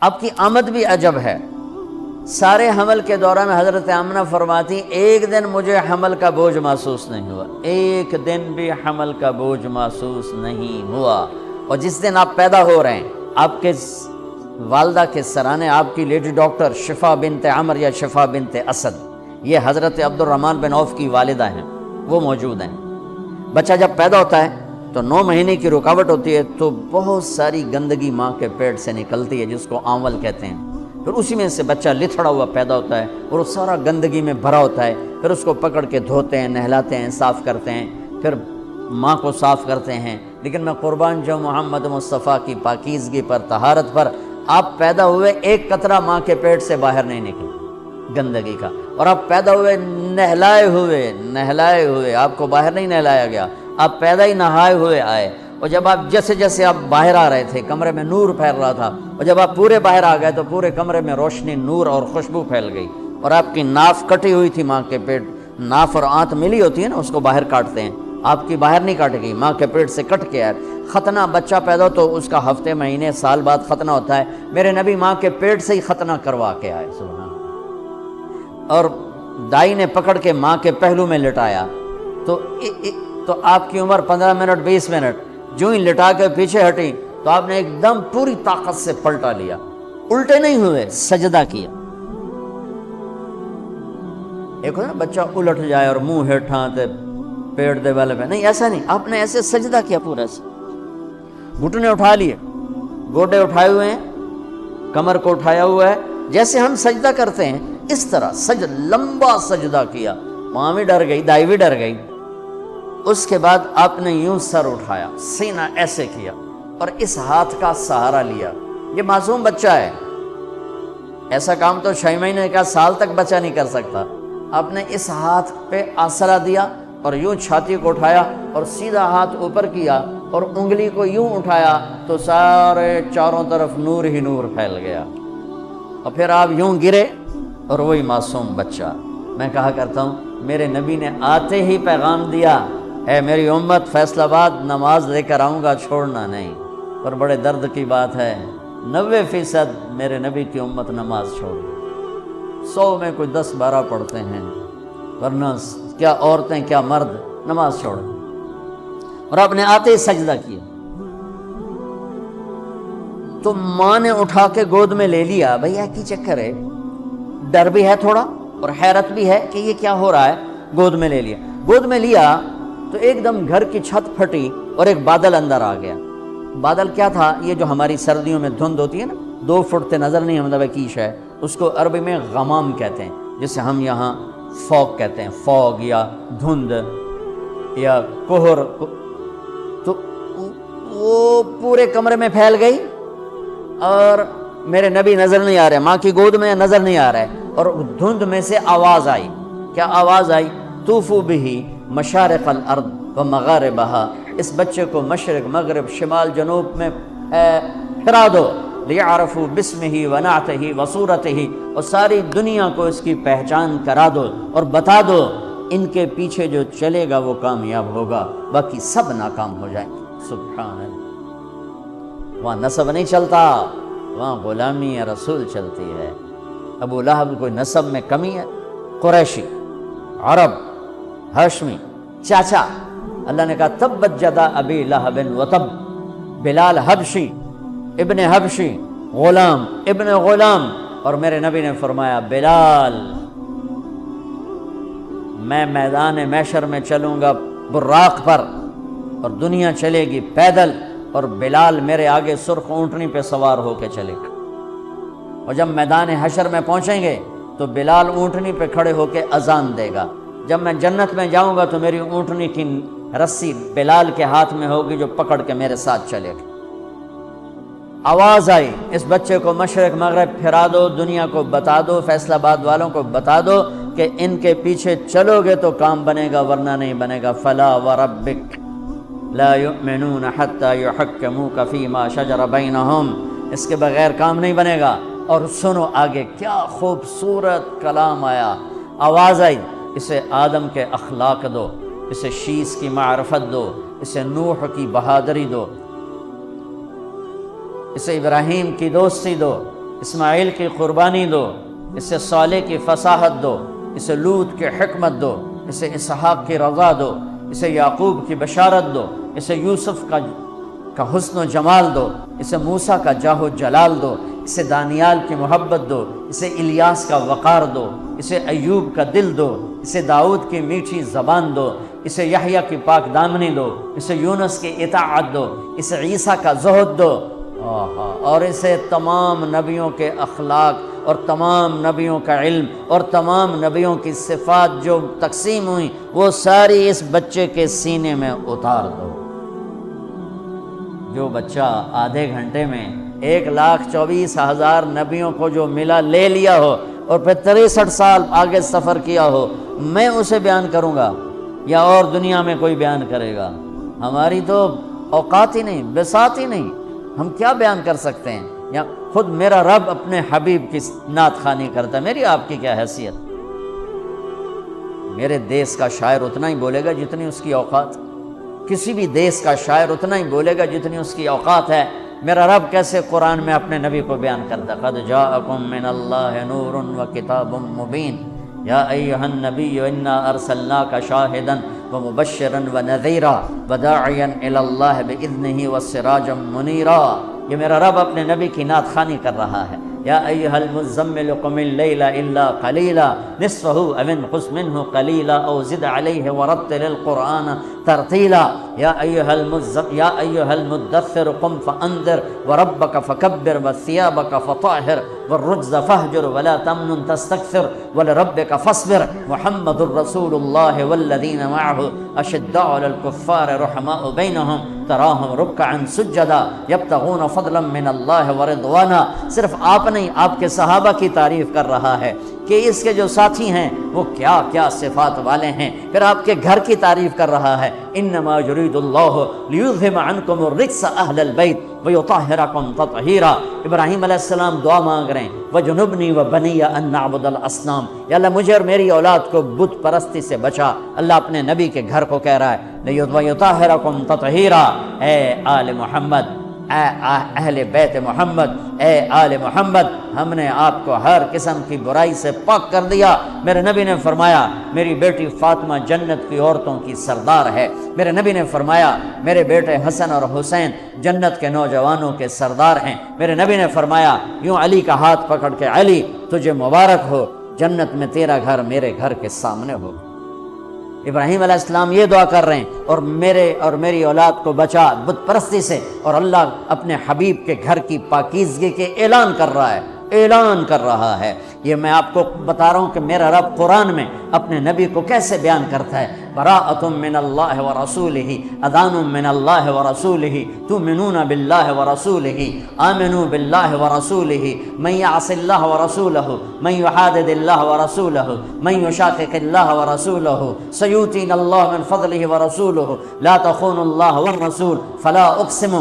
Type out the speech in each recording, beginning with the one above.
آپ کی آمد بھی عجب ہے۔ سارے حمل کے دوران حضرت آمنہ فرماتی ایک دن مجھے حمل کا بوجھ محسوس نہیں ہوا، ایک دن بھی حمل کا بوجھ محسوس نہیں ہوا۔ اور جس دن آپ پیدا ہو رہے ہیں، آپ کے والدہ کے سرانے آپ کی لیڈی ڈاکٹر شفا بنت عمر یا شفا بنت اسد، یہ حضرت عبد الرحمن بن عوف کی والدہ ہیں، وہ موجود ہیں۔ بچہ جب پیدا ہوتا ہے تو 9 مہینے کی رکاوٹ ہوتی ہے، تو بہت ساری گندگی ماں کے پیٹ سے نکلتی ہے جس کو آمل کہتے ہیں۔ پھر اسی میں سے بچہ لتھڑا ہوا پیدا ہوتا ہے اور وہ سارا گندگی میں بھرا ہوتا ہے۔ پھر اس کو پکڑ کے دھوتے ہیں، نہلاتے ہیں، صاف کرتے ہیں، پھر ماں کو صاف کرتے ہیں۔ لیکن میں قربان جو محمد مصطفیٰ کی پاکیزگی پر، طہارت پر، آپ پیدا ہوئے ایک قطرہ ماں کے پیٹ سے باہر نہیں نکلا گندگی کا، اور آپ پیدا ہوئے نہلائے ہوئے، آپ کو باہر نہیں نہلایا گیا، آپ پیدا ہی نہائے ہوئے آئے۔ اور جب آپ جیسے جیسے آپ باہر آ رہے تھے کمرے میں نور پھیل رہا تھا، اور جب آپ پورے باہر آ گئے تو پورے کمرے میں روشنی، نور اور خوشبو پھیل گئی۔ اور آپ کی ناف کٹی ہوئی تھی ماں کے پیٹ، ناف اور آنت ملی ہوتی ہے نا، اس کو باہر کاٹتے ہیں، آپ کی باہر نہیں کاٹ گئی، ماں کے پیٹ سے کٹ کے آئے۔ ختنہ بچہ پیدا ہو تو اس کا ہفتے مہینے سال بعد ختنہ ہوتا ہے، میرے نبی ماں کے پیٹ سے ہی ختنہ کروا کے آئے، سبحان اللہ۔ اور دائی نے پکڑ کے ماں کے پہلو میں لٹایا تو آپ کی عمر 15 منٹ 20 منٹ، جو ہی لٹا کے پیچھے ہٹی تو آپ نے ایک دم پوری طاقت سے پلٹا لیا، الٹے نہیں ہوئے، سجدہ کیا۔ ایک ہو نا بچہ الٹ جائے اور منہ ہیٹھاں تے پیٹ دے والے پہ، نہیں ایسا نہیں، آپ نے ایسے سجدہ کیا پورا سے، گھٹنے اٹھا لیے، گوڈے اٹھائے ہوئے ہیں، کمر کو اٹھایا ہوا ہے، جیسے ہم سجدہ کرتے ہیں اس طرح لمبا سجدہ کیا۔ ماں بھی ڈر گئی، دائی بھی ڈر گئی۔ اس کے بعد آپ نے یوں سر اٹھایا، سینہ ایسے کیا اور اس ہاتھ کا سہارا لیا۔ یہ معصوم بچہ ہے، ایسا کام تو 6 مہینے کا سال تک بچہ نہیں کر سکتا۔ آپ نے اس ہاتھ پہ آسرا دیا اور یوں چھاتی کو اٹھایا اور سیدھا ہاتھ اوپر کیا اور انگلی کو یوں اٹھایا تو سارے چاروں طرف نور ہی نور پھیل گیا، اور پھر آپ یوں گرے اور وہی معصوم بچہ۔ میں کہا کرتا ہوں میرے نبی نے آتے ہی پیغام دیا، اے میری امت، فیصل آباد نماز لے کر آؤں گا، چھوڑنا نہیں۔ اور بڑے درد کی بات ہے 90% میرے نبی کی امت نماز چھوڑ گئی۔ 100 میں کوئی 10-12 پڑھتے ہیں، ورنہ کیا عورتیں کیا مرد نماز چھوڑ گئے۔ اور آپ نے آتے ہی سجدہ کیا تو ماں نے اٹھا کے گود میں لے لیا۔ بھیا کی چکر ہے، ڈر بھی ہے تھوڑا اور حیرت بھی ہے کہ یہ کیا ہو رہا ہے۔ گود میں لے لیا، گود میں لیا تو ایک دم گھر کی چھت پھٹی اور ایک بادل اندر آ گیا۔ بادل کیا تھا؟ یہ جو ہماری سردیوں میں دھند ہوتی ہے نا، 2 فٹ تے نظر نہیں مطلب کیش ہے، اس کو عربی میں غمام کہتے ہیں، جسے ہم یہاں فوگ کہتے ہیں، فوگ یا دھند یا کوہر۔ تو وہ پورے کمرے میں پھیل گئی اور میرے نبی نظر نہیں آ رہے، ماں کی گود میں نظر نہیں آ رہے، اور دھند میں سے آواز آئی۔ کیا آواز آئی؟ طوفوا بہ مشارق الارض و مغاربہا، اس بچے کو مشرق مغرب شمال جنوب میں پھرا دو، لیعرفوا باسمہ ونعتہ وصورتہ، اور ساری دنیا کو اس کی پہچان کرا دو اور بتا دو، ان کے پیچھے جو چلے گا وہ کامیاب ہوگا، باقی سب ناکام ہو جائیں گے۔ سبحان اللہ، وہاں نسب نہیں چلتا، وہاں غلامی رسول چلتی ہے۔ ابو لہب کوئی نسب میں کمی ہے؟ قریشی، عرب، ہاشمی، چاچا۔ اللہ نے کہا تبت جدا ابی لہب وتب، بلال حبشی ابن حبشی، غلام ابن غلام۔ اور میرے نبی نے فرمایا بلال، میں میدان محشر میں چلوں گا براق پر اور دنیا چلے گی پیدل، اور بلال میرے آگے سرخ اونٹنی پہ سوار ہو کے چلے گا۔ اور جب میدان حشر میں پہنچیں گے تو بلال اونٹنی پہ کھڑے ہو کے اذان دے گا۔ جب میں جنت میں جاؤں گا تو میری اونٹنی کی رسی بلال کے ہاتھ میں ہوگی جو پکڑ کے میرے ساتھ چلے گا۔ آواز آئی، اس بچے کو مشرق مغرب پھرا دو، دنیا کو بتا دو، فیصل آباد والوں کو بتا دو کہ ان کے پیچھے چلو گے تو کام بنے گا ورنہ نہیں بنے گا۔ فلا وربک لا یؤمنون حتی یحکموک فیما شجر بینہم، اس کے بغیر کام نہیں بنے گا۔ اور سنو آگے کیا خوبصورت کلام آیا، آواز آئی، اسے آدم کے اخلاق دو، اسے شیس کی معرفت دو، اسے نوح کی بہادری دو، اسے ابراہیم کی دوستی دو، اسماعیل کی قربانی دو، اسے صالح کی فصاحت دو، اسے لوط کی حکمت دو، اسے اسحاق کی رضا دو، اسے یعقوب کی بشارت دو، اسے یوسف کا حسن و جمال دو، اسے موسیٰ کا جاہ و جلال دو، اسے دانیال کی محبت دو، اسے الیاس کا وقار دو، اسے ایوب کا دل دو، اسے داؤد کی میٹھی زبان دو، اسے یحییٰ کی پاک دامنی دو، اسے یونس کی اطاعت دو، اسے عیسیٰ کا زہد دو، اور اسے تمام نبیوں کے اخلاق اور تمام نبیوں کا علم اور تمام نبیوں کی صفات جو تقسیم ہوئیں وہ ساری اس بچے کے سینے میں اتار دو۔ جو بچہ آدھے گھنٹے میں 1,24,000 نبیوں کو جو ملا لے لیا ہو اور پھر 63 سال آگے سفر کیا ہو، میں اسے بیان کروں گا یا اور دنیا میں کوئی بیان کرے گا؟ ہماری تو اوقات ہی نہیں، بساط ہی نہیں، ہم کیا بیان کر سکتے ہیں؟ یا خود میرا رب اپنے حبیب کی نعت خوانی کرتا ہے، میری آپ کی کیا حیثیت؟ میرے دیس کا شاعر اتنا ہی بولے گا جتنی اس کی اوقات، کسی بھی دیس کا شاعر اتنا ہی بولے گا جتنی اس کی اوقات ہے۔ میرا رب کیسے قرآن میں اپنے نبی کو بیان کرتا ہے، قد جاءکم من اللہ نور وکتاب مبین یا ایھا النبی انا ارسلناک شاہدا ومبشرا ونذیرا وداعیا الی اللہ باذنہ وسراجا منیرا۔ یہ میرا رب اپنے نبی کی نعت خوانی کر رہا ہے۔ یا ایھا المزمل قم اللیل الا قلیلا نصفہ او انقص منہ قلیلا او زد علیہ ورتل القرآن ترتیلا۔ یا ایھا المدثر قم فانذر وربک فکبر وثیابک فطہر والرجز فاہجر ولا تمنن تستکثر ولربک فاصبر محمد رسول اللہ والذین معہ اشداء علی الکفار رحماء بینہم تراہم رکعا سجدا یبتغون فضلا من اللہ ورضوانا۔ صرف آپ نہیں، آپ کے صحابہ کی تعریف کر رہا ہے کہ اس کے جو ساتھی ہیں وہ کیا کیا صفات والے ہیں، پھر آپ کے گھر کی تعریف کر رہا ہے، انما یرید اللہ لیذھب عنکم الرجس اہل البیت ویطہرکم تطہیرا۔ ابراہیم علیہ السلام دعا مانگ رہے ہیں، وجنبنی وبنی ان نعبد الاصنام، یا اللہ مجھے اور میری اولاد کو بت پرستی سے بچا۔ اللہ اپنے نبی کے گھر کو کہہ رہا ہے ویطہرکم تطہیرا۔ اے آل محمد، اے اہل بیت محمد، اے آل محمد، ہم نے آپ کو ہر قسم کی برائی سے پاک کر دیا۔ میرے نبی نے فرمایا میری بیٹی فاطمہ جنت کی عورتوں کی سردار ہے۔ میرے نبی نے فرمایا میرے بیٹے حسن اور حسین جنت کے نوجوانوں کے سردار ہیں۔ میرے نبی نے فرمایا یوں علی کا ہاتھ پکڑ کے، علی تجھے مبارک ہو، جنت میں تیرا گھر میرے گھر کے سامنے ہو۔ ابراہیم علیہ السلام یہ دعا کر رہے ہیں، اور میرے اور میری اولاد کو بچا بت پرستی سے، اور اللہ اپنے حبیب کے گھر کی پاکیزگی کے اعلان کر رہا ہے، اعلان کر رہا ہے۔ یہ میں آپ کو بتا رہا ہوں کہ میرا رب قرآن میں اپنے نبی کو کیسے بیان کرتا ہے۔ براءۃ من اللہ ورسولہ، اذان من اللہ ورسولہ، تؤمنون باللہ ورسولہ، آمنوا باللہ ورسولہ، من یعص اللہ ورسولہ، من یحادد اللہ ورسولہ، من یشاقق اللہ ورسولہ، سیؤتینا اللہ من فضلہ ورسولہ، لا تخونوا اللہ والرسول، فلا اقسم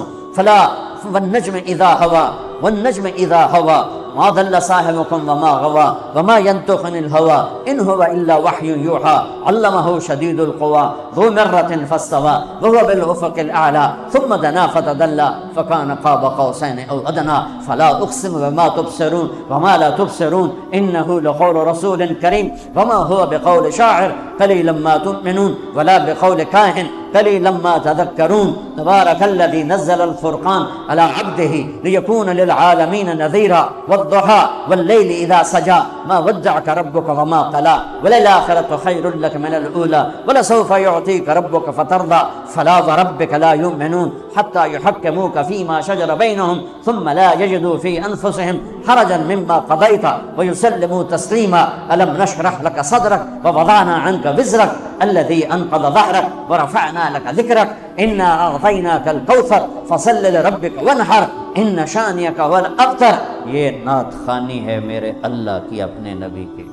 والنجم اذا ہوا، والنجم اذا ہوا، ما ضل صاحبكم وما غوى وما ينطق عن الهوى ان هو الا وحي يوحى علمه شديد القوى ذو مرة فاستوى وهو بالافق الاعلى ثم دنا فتدلى فكان قاب قوسين او ادنى فلا اقسم بما تبصرون وما لا تبصرون انه لقول رسول كريم وما هو بقول شاعر قليلا ما تؤمنون ولا بقول كاهن قليلا ما تذكرون تبارك الذي نزل الفرقان على عبده ليكون للعالمين نذيرا والضحى والليل إذا سجى ما ودعك ربك وما قلى وللآخرة خير لك من الأولى ولسوف يعطيك ربك فترضى فلا وربك لا يؤمنون حتى يحكموك فيما شجر بينهم ثم لا يجدوا في أنفسهم حرجا مما قضيت ويسلموا تسليما ألم نشرح لك صدرك ووضعنا عنك وزرك الذي أنقض ظهرك ورفعنا لك ذكرك إنا أعطيناك الكوثر فصل لربك وانحر ان شانیک هو الابتر۔ یہ نعت خوانی ہے میرے اللہ کی اپنے نبی کی،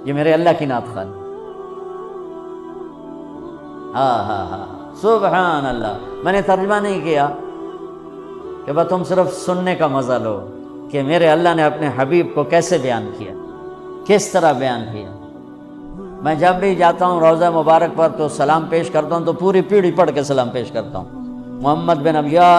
یہ میرے اللہ کی نعت خوانی۔ ہاں سبحان اللہ۔ میں نے ترجمہ نہیں کیا کہ بس تم صرف سننے کا مزہ لو کہ میرے اللہ نے اپنے حبیب کو کیسے بیان کیا، کس طرح بیان کیا۔ میں جب بھی جاتا ہوں روضہ مبارک پر تو سلام پیش کرتا ہوں تو پوری پیڑھی پڑھ کے سلام پیش کرتا ہوں۔ محمد بن ابیا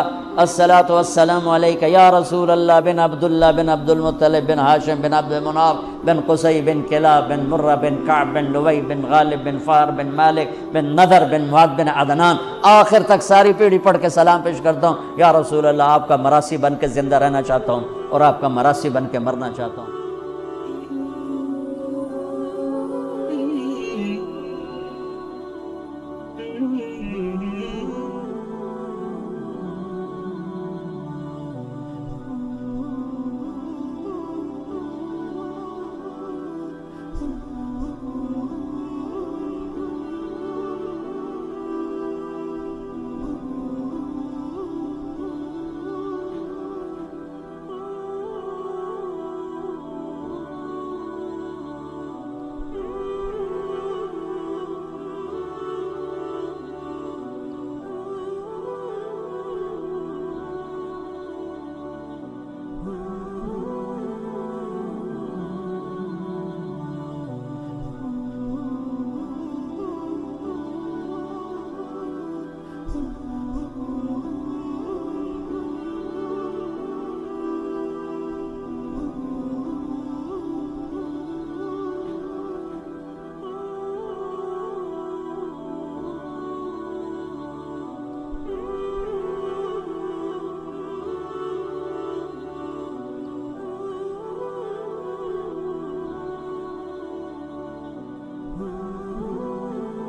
الصلاۃ والسلام علیک یا رسول اللہ بن عبداللہ بن عبد المطلب بن ہاشم بن عبد مناف بن قصی بن کلاب بن مرہ بن کعب بن لوی بن غالب بن فار بن مالک بن نذر بن معد بن عدنان، آخر تک ساری پیڑھی پڑھ کے سلام پیش کرتا ہوں، یا رسول اللہ آپ کا مراسی بن کے زندہ رہنا چاہتا ہوں اور آپ کا مراسی بن کے مرنا چاہتا ہوں۔